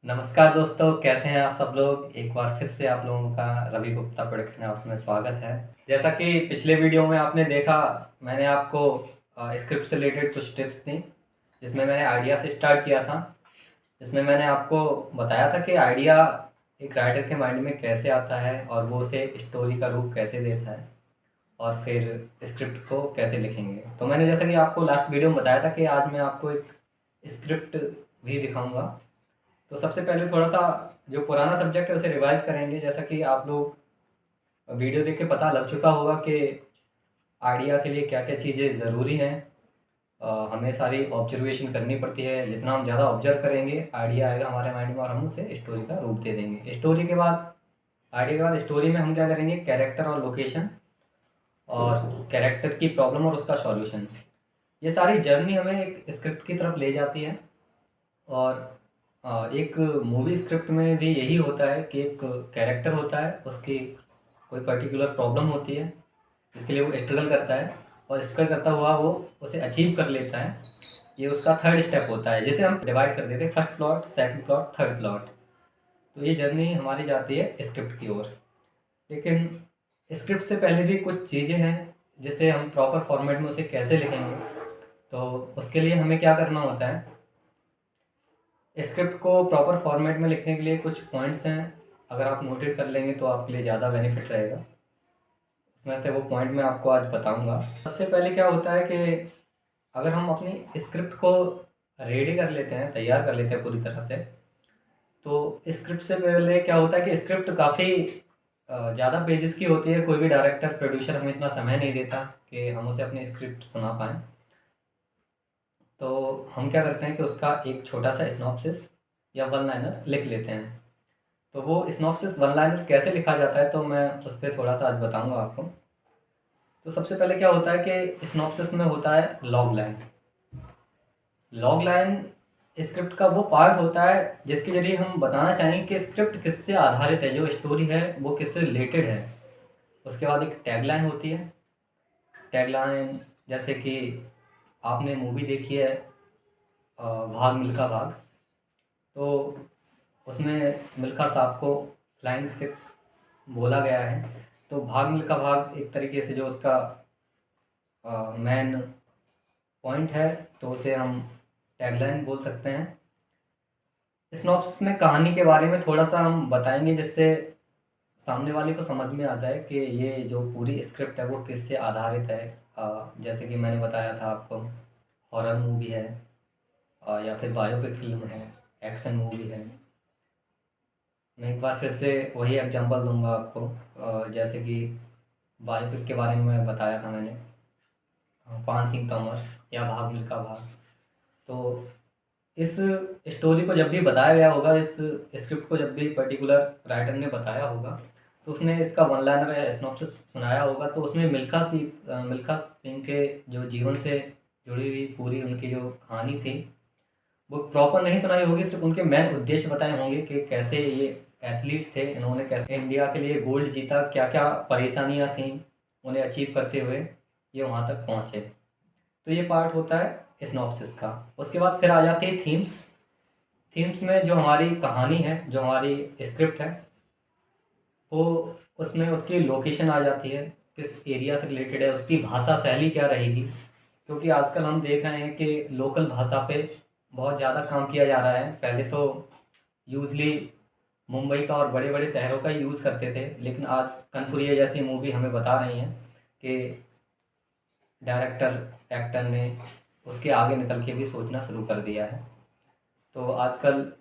नमस्कार दोस्तों, कैसे हैं आप सब लोग। एक बार फिर से आप लोगों का रवि गुप्ता प्रोडक्शन हाउस में स्वागत है। जैसा कि पिछले वीडियो में आपने देखा, मैंने आपको स्क्रिप्ट से रिलेटेड कुछ टिप्स दी, जिसमें मैंने आइडिया से स्टार्ट किया था। जिसमें मैंने आपको बताया था कि आइडिया एक राइटर के माइंड में कैसे आता है और वो उसे स्टोरी का रूप कैसे देता है और फिर स्क्रिप्ट को कैसे लिखेंगे। तो मैंने जैसा कि आपको लास्ट वीडियो में बताया था कि आज मैं आपको एक स्क्रिप्ट भी दिखाऊंगा। तो सबसे पहले थोड़ा-सा जो पुराना सब्जेक्ट है उसे रिवाइज़ करेंगे। जैसा कि आप लोग वीडियो देख के पता लग चुका होगा कि आइडिया के लिए क्या-क्या चीज़ें ज़रूरी हैं। हमें सारी ऑब्जर्वेशन करनी पड़ती है। जितना हम ज़्यादा ऑब्ज़र्व करेंगे, आइडिया आएगा हमारे माइंड में और हम उसे स्टोरी का रूप दे देंगे। स्टोरी के बाद आइडिया के बाद स्टोरी में हम क्या करेंगे, कैरेक्टर और लोकेशन और कैरेक्टर की प्रॉब्लम और उसका सॉल्यूशन। ये सारी जर्नी हमें एक स्क्रिप्ट की तरफ ले जाती है। और एक मूवी स्क्रिप्ट में भी यही होता है कि एक कैरेक्टर होता है, उसकी कोई पर्टिकुलर प्रॉब्लम होती है जिसके लिए वो स्ट्रगल करता है और स्ट्रगल करता हुआ वो उसे अचीव कर लेता है। ये उसका थर्ड स्टेप होता है, जिसे हम डिवाइड कर देते हैं first plot, second plot, third plot. तो ये जर्नी हमारी जाती है स्क्रिप्ट की ओर। लेकिन स्क्रिप्ट से पहले भी कुछ चीज़ें हैं जिसे हम प्रॉपर फॉर्मेट में उसे कैसे लिखेंगे। तो उसके लिए हमें क्या करना होता है, स्क्रिप्ट को प्रॉपर फॉर्मेट में लिखने के लिए कुछ पॉइंट्स हैं। अगर आप नोटेट कर लेंगे तो आपके लिए ज़्यादा बेनिफिट रहेगा। उसमें से वो पॉइंट मैं आपको आज बताऊंगा। सबसे पहले क्या होता है कि अगर हम अपनी स्क्रिप्ट को रेडी कर लेते हैं, तैयार कर लेते हैं पूरी तरह से, तो स्क्रिप्ट से पहले क्या होता है कि स्क्रिप्ट काफ़ी ज़्यादा पेजेस की होती है। कोई भी डायरेक्टर, प्रोड्यूसर हमें इतना समय नहीं देता कि हम उसे अपनी स्क्रिप्ट सुना पाएँ। तो हम क्या करते हैं कि उसका एक छोटा सा सिनॉप्सिस या वन लाइनर लिख लेते हैं। तो वो सिनॉप्सिस वन लाइनर कैसे लिखा जाता है, तो मैं उस पर थोड़ा सा आज बताऊंगा आपको। तो सबसे पहले क्या होता है कि सिनॉप्सिस में होता है log line. Log line script का वो पार्ट होता है जिसके जरिए हम बताना चाहेंगे कि स्क्रिप्ट किससे आधारित है, जो स्टोरी है वो किससे रिलेटेड है। उसके बाद एक टैगलाइन होती है। टैगलाइन जैसे कि आपने मूवी देखी है भाग मिल्खा भाग, तो उसमें मिल्खा साहब को फ्लाइंग सिख बोला गया है। तो भाग मिल्खा भाग एक तरीके से जो उसका मेन पॉइंट है, तो उसे हम टैगलाइन बोल सकते हैं। स्नॉप्सिस में कहानी के बारे में थोड़ा सा हम बताएंगे, जिससे सामने वाले को समझ में आ जाए कि ये जो पूरी स्क्रिप्ट है वो किससे आधारित है। जैसे कि मैंने बताया था आपको, हॉरर मूवी है या फिर बायोपिक फिल्म है, एक्शन मूवी है। मैं एक बार फिर से वही एग्जांपल दूंगा आपको। जैसे कि बायोपिक के बारे में मैं बताया था मैंने, पान सिंह तोमर या भाग मिल्खा भाग। तो इस स्टोरी को जब भी बताया गया होगा, इस स्क्रिप्ट को जब भी पर्टिकुलर राइटर ने बताया होगा, तो उसने इसका वन लाइनर या स्नॉप्सिस सुनाया होगा। तो उसमें मिल्खा सिंह के जो जीवन से जुड़ी हुई पूरी उनकी जो कहानी थी वो प्रॉपर नहीं सुनाई होगी। सिर्फ उनके मेन उद्देश्य बताए होंगे कि कैसे ये एथलीट थे, इन्होंने कैसे इंडिया के लिए गोल्ड जीता, क्या क्या परेशानियां थीं उन्हें अचीव करते हुए ये वहाँ तक पहुँचे। तो ये पार्ट होता है सिनॉप्सिस का। उसके बाद फिर आ जाती है थीम्स। थीम्स में जो हमारी कहानी है, जो हमारी स्क्रिप्ट है, वो उसमें उसकी लोकेशन आ जाती है, किस एरिया से रिलेटेड है, उसकी भाषा शैली क्या रहेगी। क्योंकि आजकल हम देख रहे हैं कि लोकल भाषा पे बहुत ज़्यादा काम किया जा रहा है। पहले तो यूजली मुंबई का और बड़े बड़े शहरों का ही यूज़ करते थे, लेकिन आज कनपुरिया जैसी मूवी हमें बता रही हैं कि डायरेक्टर, एक्टर ने उसके आगे निकल के भी सोचना शुरू कर दिया है। तो आजकल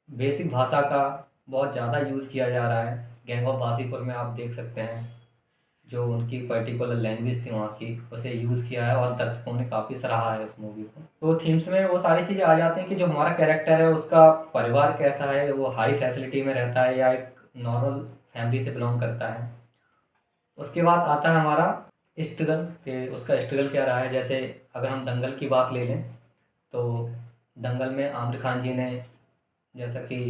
बेसिक भाषा का बहुत ज़्यादा यूज़ किया जा रहा है। गैंग ऑफ वासेपुर में आप देख सकते हैं, जो उनकी पर्टिकुलर लैंग्वेज थी वहाँ की, उसे यूज़ किया है और दर्शकों ने काफ़ी सराहा है उस मूवी को। तो थीम्स में वो सारी चीज़ें आ जाती हैं कि जो हमारा कैरेक्टर है उसका परिवार कैसा है, वो हाई फैसिलिटी में रहता है या एक नॉर्मल फैमिली से बिलोंग करता है। उसके बाद आता है हमारा स्ट्रगल, कि उसका स्ट्रगल क्या रहा है। जैसे अगर हम दंगल की बात ले लें, तो दंगल में आमिर खान जी ने जैसा कि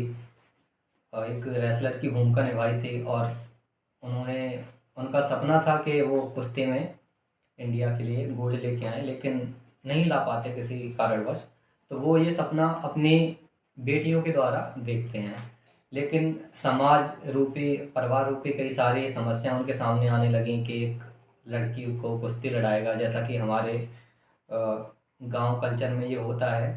एक रेसलर की भूमिका निभाई थी और उन्होंने, उनका सपना था कि वो कुश्ती में इंडिया के लिए गोल्ड लेके आए, लेकिन नहीं ला पाते किसी कारणवश। तो वो ये सपना अपनी बेटियों के द्वारा देखते हैं। लेकिन समाज रूपी, परिवार रूपी कई सारी समस्याएं उनके सामने आने लगीं कि एक लड़की को कुश्ती लड़ाएगा। जैसा कि हमारे गांव कल्चर में ये होता है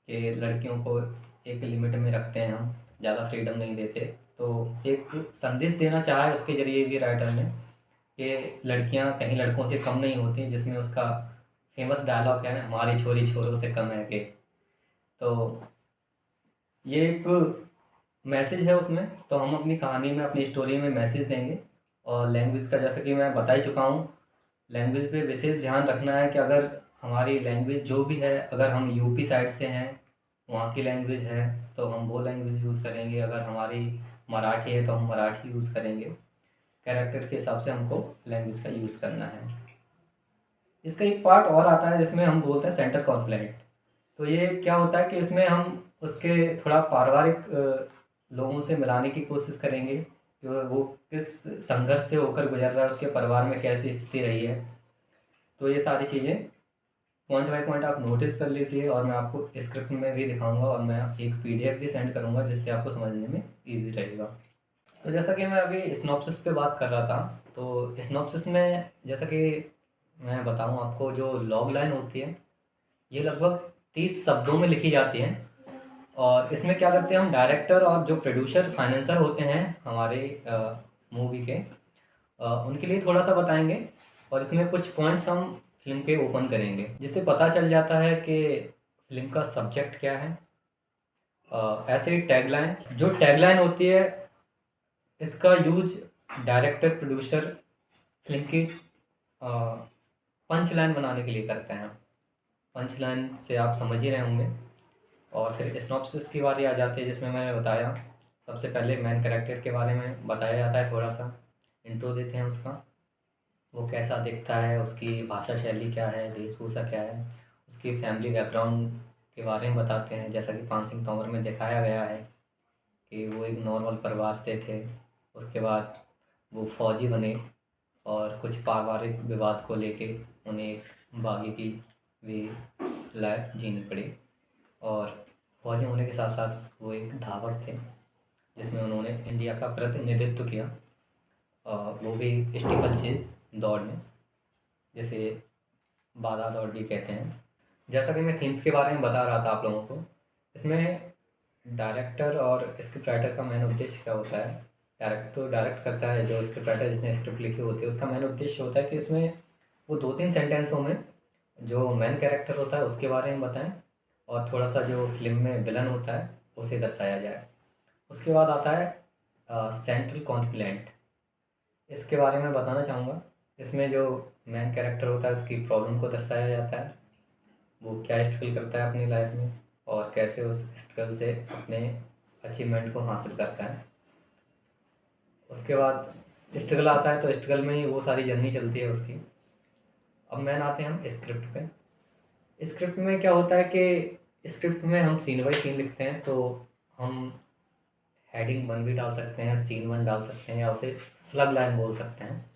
कि लड़कियों को एक लिमिट में रखते हैं, हम ज़्यादा फ्रीडम नहीं देते। तो एक संदेश देना चाहा है उसके ज़रिए भी राइटर ने कि लड़कियां कहीं लड़कों से कम नहीं होती, जिसमें उसका फेमस डायलॉग है, हमारी छोरी छोरों से कम है के। तो ये एक मैसेज है उसमें। तो हम अपनी कहानी में, अपनी स्टोरी में मैसेज देंगे। और लैंग्वेज का जैसा कि मैं बता ही चुका हूँ, लैंग्वेज पे विशेष ध्यान रखना है कि अगर हमारी लैंग्वेज जो भी है, अगर हम यूपी साइड से हैं, वहाँ की लैंग्वेज है तो हम वो लैंग्वेज यूज़ करेंगे। अगर हमारी मराठी है तो हम मराठी यूज़ करेंगे। कैरेक्टर के हिसाब से हमको लैंग्वेज का यूज़ करना है। इसका एक पार्ट और आता है जिसमें हम बोलते हैं सेंटर कॉन्फ्लिक्ट। तो ये क्या होता है कि इसमें हम उसके थोड़ा पारिवारिक लोगों से मिलाने की कोशिश करेंगे कि वो किस संघर्ष से होकर गुजर रहा है, उसके परिवार में कैसी स्थिति रही है। तो ये सारी चीज़ें पॉइंट बाय पॉइंट आप नोटिस कर लीजिए, और मैं आपको स्क्रिप्ट में भी दिखाऊंगा, और मैं एक पीडीएफ भी सेंड करूंगा जिससे आपको समझने में ईजी रहेगा। तो जैसा कि मैं अभी स्नॉप्सिस पे बात कर रहा था, तो स्नॉप्सिस में जैसा कि मैं बताऊं आपको, जो लॉग लाइन होती है ये लगभग 30 शब्दों में लिखी जाती है। और इसमें क्या करते हैं हम, डायरेक्टर और जो प्रोड्यूसर फाइनेंसर होते हैं हमारे मूवी के, उनके लिए थोड़ा सा बताएंगे। और इसमें कुछ पॉइंट्स हम फिल्म के ओपन करेंगे, जिससे पता चल जाता है कि फिल्म का सब्जेक्ट क्या है। ऐसे ही टैगलाइन, जो टैगलाइन होती है इसका यूज डायरेक्टर प्रोड्यूसर फिल्म की पंच लाइन बनाने के लिए करते हैं। पंच लाइन से आप समझ ही रहे होंगे। और फिर सिनॉप्सिस की बारी आ जाती है, जिसमें मैंने बताया सबसे पहले मेन कैरेक्टर के बारे में बताया जाता है, थोड़ा सा इंट्रो देते हैं उसका, वो कैसा दिखता है, उसकी भाषा शैली क्या है, वेशभूषा क्या है, उसकी फैमिली बैकग्राउंड के बारे में बताते हैं। जैसा कि पान सिंह तोमर में दिखाया गया है कि वो एक नॉर्मल परिवार से थे, उसके बाद वो फौजी बने और कुछ पारिवारिक विवाद को लेके उन्हें बागी की भी लाइफ जीनी पड़ी। और फौजी होने के साथ साथ वो एक धावक थे, जिसमें उन्होंने इंडिया का प्रतिनिधित्व किया, और वो भी स्टीपल चेज दौड़ में, जिसे बाधा दौड़ भी कहते हैं। जैसा कि मैं थीम्स के बारे में बता रहा था आप लोगों को, इसमें डायरेक्टर और स्क्रिप्ट राइटर का मेन उद्देश्य क्या होता है। डायरेक्टर तो डायरेक्ट करता है, जो स्क्रिप्ट राइटर जिसने स्क्रिप्ट लिखी होती है उसका मेन उद्देश्य होता है कि इसमें वो 2-3 सेंटेंसों में जो मेन कैरेक्टर होता है उसके बारे में बताएं, और थोड़ा सा जो फिल्म में विलन होता है उसे दर्शाया जाए। उसके बाद आता है सेंट्रल कॉन्फ्लिक्ट। इसके बारे में बताना चाहूँगा। इसमें जो मेन कैरेक्टर होता है उसकी प्रॉब्लम को दर्शाया जाता है, वो क्या स्ट्रगल करता है अपनी लाइफ में और कैसे उस स्ट्रगल से अपने अचीवमेंट को हासिल करता है। उसके बाद स्ट्रगल आता है, तो स्ट्रगल में ही वो सारी जर्नी चलती है उसकी। अब मैन आते हैं हम स्क्रिप्ट पे। स्क्रिप्ट में क्या होता है कि स्क्रिप्ट में हम सीन बाई सीन लिखते हैं, तो हम हेडिंग 1 भी डाल सकते हैं, सीन 1 डाल सकते हैं, या उसे स्लब लाइन बोल सकते हैं।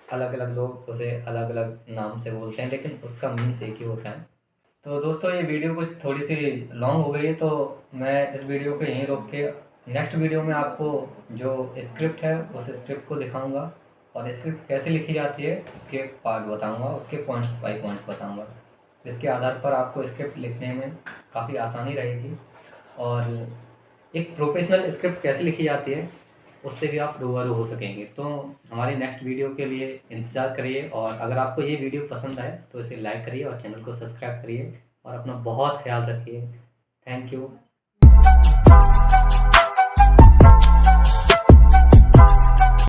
अलग अलग लोग उसे अलग अलग नाम से बोलते हैं, लेकिन उसका मीन्स एक ही होता है। तो दोस्तों ये वीडियो कुछ थोड़ी सी लॉन्ग हो गई है, तो मैं इस वीडियो को यहीं रोक के नेक्स्ट वीडियो में आपको जो स्क्रिप्ट है उस स्क्रिप्ट को दिखाऊंगा, और स्क्रिप्ट कैसे लिखी जाती है उसके पार्ट बताऊंगा, उसके पॉइंट्स बाई पॉइंट्स बताऊंगा, जिसके आधार पर आपको स्क्रिप्ट लिखने में काफ़ी आसानी रहेगी। और एक प्रोफेशनल स्क्रिप्ट कैसे लिखी जाती है उससे भी आप रूबरू हो सकेंगे। तो हमारी नेक्स्ट वीडियो के लिए इंतज़ार करिए, और अगर आपको ये वीडियो पसंद आए तो इसे लाइक करिए और चैनल को सब्सक्राइब करिए, और अपना बहुत ख्याल रखिए। Thank you.